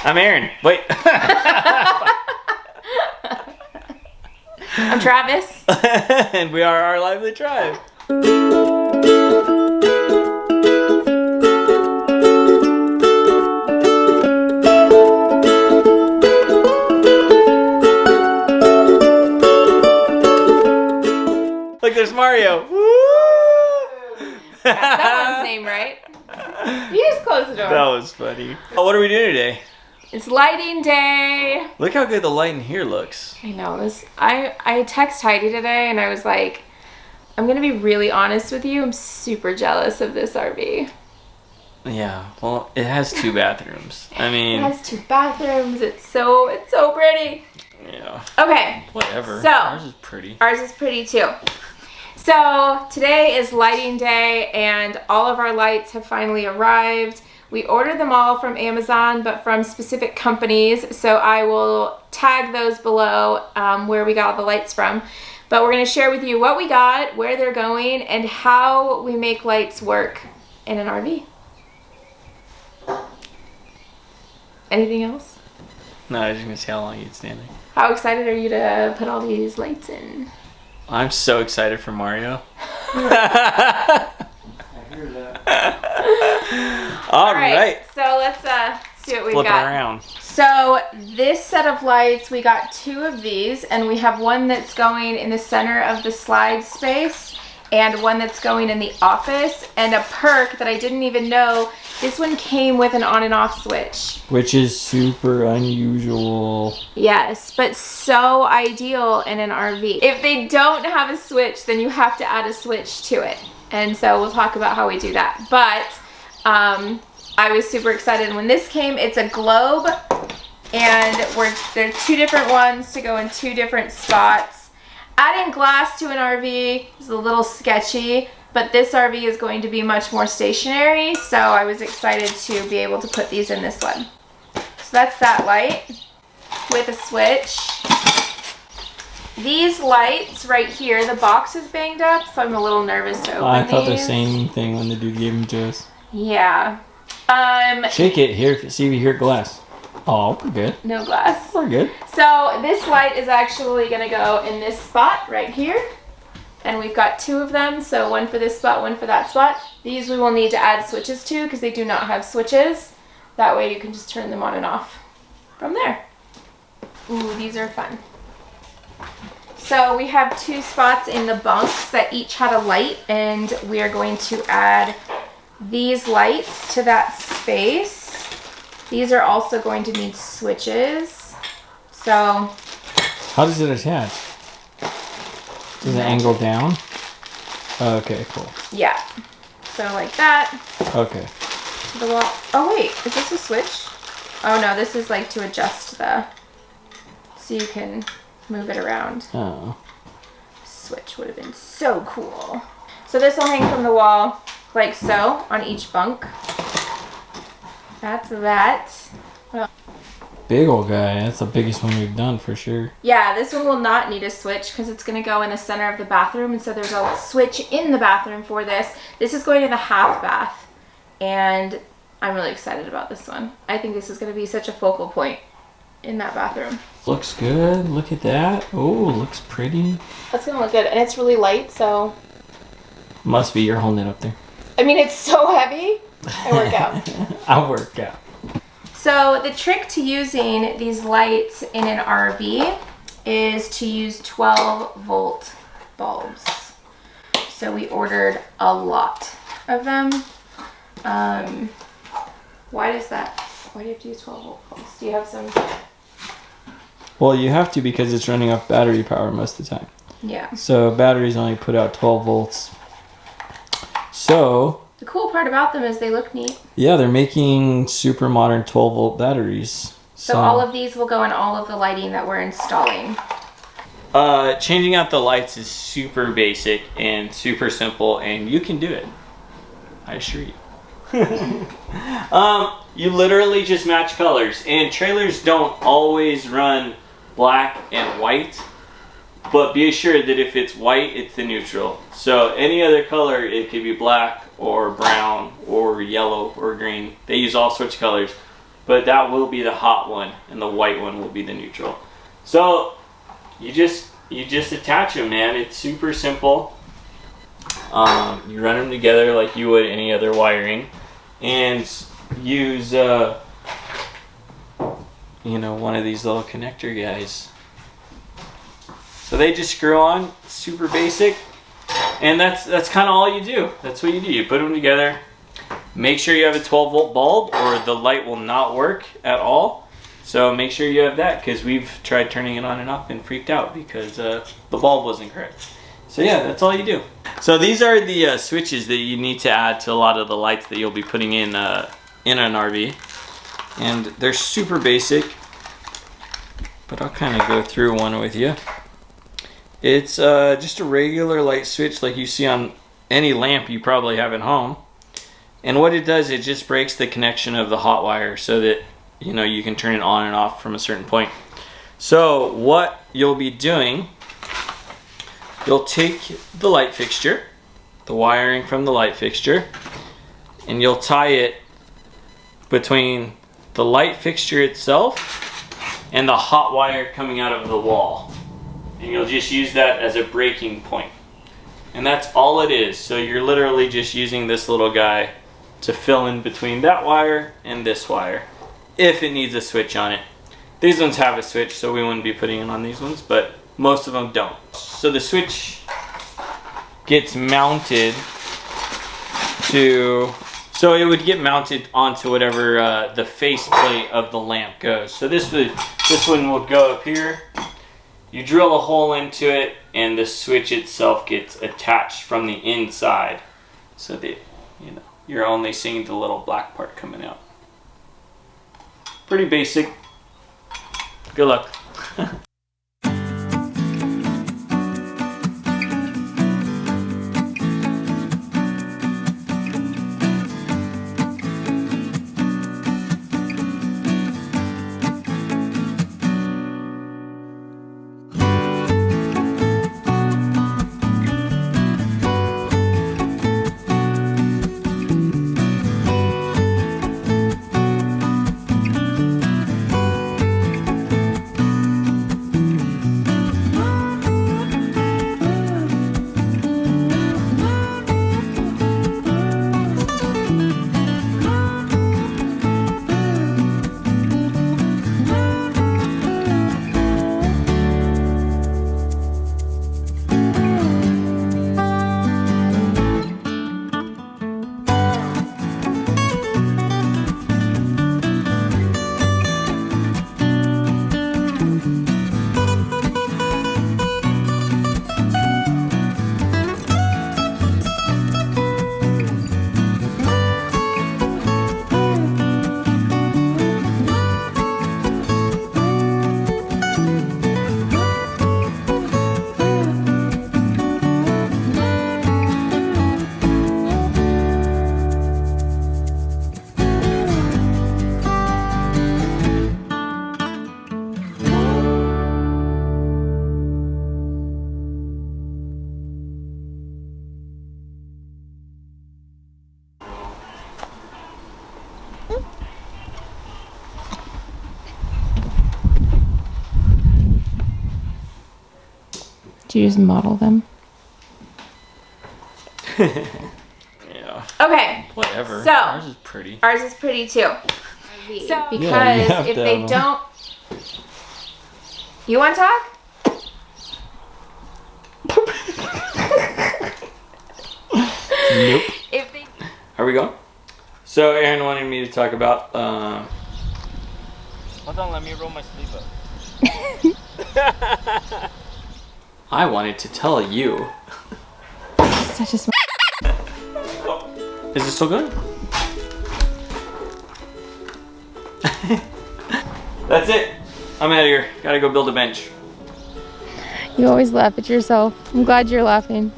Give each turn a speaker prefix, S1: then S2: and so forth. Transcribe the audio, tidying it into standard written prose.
S1: I'm Aaron. Wait.
S2: I'm Travis.
S1: And we are our lively tribe. Look, there's Mario. Woo!
S2: That's someone's name, right? You just closed the door.
S1: That was funny. Oh, what are we doing today?
S2: It's lighting day.
S1: Look how good the light in here looks.
S2: I know this. I text Heidi today and I was like, I'm gonna be really honest with you. I'm super jealous of this RV.
S1: Yeah, well, it has 2 bathrooms. I mean,
S2: It has 2 bathrooms. It's so pretty.
S1: yeah.
S2: Okay.
S1: Whatever.
S2: So
S1: Ours is pretty.
S2: Ours is pretty too. So today is lighting day and all of our lights have finally arrived. We ordered them all from Amazon, but from specific companies. So I will tag those below where we got all the lights from. But we're going to share with you what we got, where they're going, and how we make lights work in an RV. Anything else?
S1: No, I was just going to see how long you'd stand there.
S2: How excited are you to put all these lights in?
S1: I'm so excited for Mario.
S3: I hear that.
S1: All right.
S2: So let's see what we've
S1: Flip it
S2: got.
S1: around.
S2: So this set of lights, we got 2 of these, and we have one that's going in the center of the slide space and one that's going in the office. And a perk that I didn't even know, this one came with an on and off switch.
S3: Which is super unusual.
S2: Yes, but so ideal in an RV. If they don't have a switch, then you have to add a switch to it. And so we'll talk about how we do that. But I was super excited when this came. It's a globe, and there's 2 different ones to go in 2 different spots. Adding glass to an RV is a little sketchy, but this RV is going to be much more stationary, so I was excited to be able to put these in this one. So that's that light with a switch. These lights right here, the box is banged up, so I'm a little nervous to open
S3: I thought the
S2: these.
S3: same thing when the dude gave them to us.
S2: Yeah.
S3: Shake it here, see if you hear glass. Oh, we're good.
S2: No glass.
S3: We're good.
S2: So this light is actually gonna go in this spot right here. And we've got 2 of them, so one for this spot, one for that spot. These we will need to add switches to because they do not have switches. That way you can just turn them on and off from there. Ooh, these are fun. So we have 2 spots in the bunks that each had a light, and we are going to add these lights to that space. These are also going to need switches. So
S3: How does it attach? Does it angle down? Okay, cool.
S2: yeah, so like that.
S3: Okay.
S2: To the wall. Oh wait, is this a switch? Oh no, this is like to adjust so you can move it around.
S3: Oh.
S2: Switch would have been so cool. So this will hang from the wall like so on each bunk. That's that.
S3: Big old guy. That's the biggest one we've done for sure.
S2: Yeah, this one will not need a switch because it's going to go in the center of the bathroom, and so there's a switch in the bathroom for this. This is going to the half bath, and I'm really excited about this one. I think this is going to be such a focal point in that bathroom.
S3: Looks good. Look at that. Oh, looks pretty.
S2: That's going to look good, and it's really light, so...
S3: Must be. You're holding it up there.
S2: I mean, it's so heavy. I work out.
S3: I'll work out.
S2: So the trick to using these lights in an RV is to use 12-volt bulbs. So we ordered a lot of them. Why does that? Why do you have to use 12-volt bulbs? Do you have some?
S3: Well, you have to because it's running off battery power most of the time.
S2: Yeah.
S3: So batteries only put out 12 volts. So...
S2: The cool part about them is they look neat.
S3: Yeah, they're making super modern 12-volt batteries.
S2: So all of these will go in all of the lighting that we're installing.
S1: Changing out the lights is super basic and super simple, and you can do it. I assure you. You literally just match colors, and trailers don't always run black and white, but be assured that if it's white, it's the neutral. So any other color, it could be black or brown or yellow or green. They use all sorts of colors. but that will be the hot one, and the white one will be the neutral. So you just attach them, man. It's super simple. You run them together like you would any other wiring, and use one of these little connector guys. So they just screw on, super basic, and that's kind of all you do. That's what you do. You put them together. Make sure you have a 12-volt bulb, or the light will not work at all. So make sure you have that, because we've tried turning it on and off and freaked out because the bulb wasn't correct. So yeah, that's all you do. So these are the switches that you need to add to a lot of the lights that you'll be putting in an RV. And they're super basic, but I'll kind of go through one with you. It's just a regular light switch like you see on any lamp you probably have at home. And what it does, it just breaks the connection of the hot wire so that you can turn it on and off from a certain point. So what you'll be doing, you'll take the light fixture, the wiring from the light fixture, and you'll tie it between the light fixture itself and the hot wire coming out of the wall. And you'll just use that as a breaking point. And that's all it is. So you're literally just using this little guy to fill in between that wire and this wire, if it needs a switch on it. These ones have a switch, so we wouldn't be putting it on these ones, but most of them don't. So the switch gets mounted so it would get mounted onto whatever the faceplate of the lamp goes. So this one will go up here. You drill a hole into it, and the switch itself gets attached from the inside, so that you're only seeing the little black part coming out. Pretty basic. Good luck.
S2: Do you just model them?
S1: Yeah.
S2: Okay.
S1: Whatever.
S2: So
S1: ours is pretty.
S2: Ours is pretty too. So because
S3: Yeah,
S2: if they don't, you want to talk?
S3: Nope.
S2: If they.
S1: Are we going? So Aaron wanted me to talk about.
S4: Hold on, let me roll my sleeve up.
S1: I wanted to tell you.
S2: Such a smart.
S1: Is it still good? That's it. I'm out of here. Gotta go build a bench.
S2: You always laugh at yourself. I'm glad you're laughing.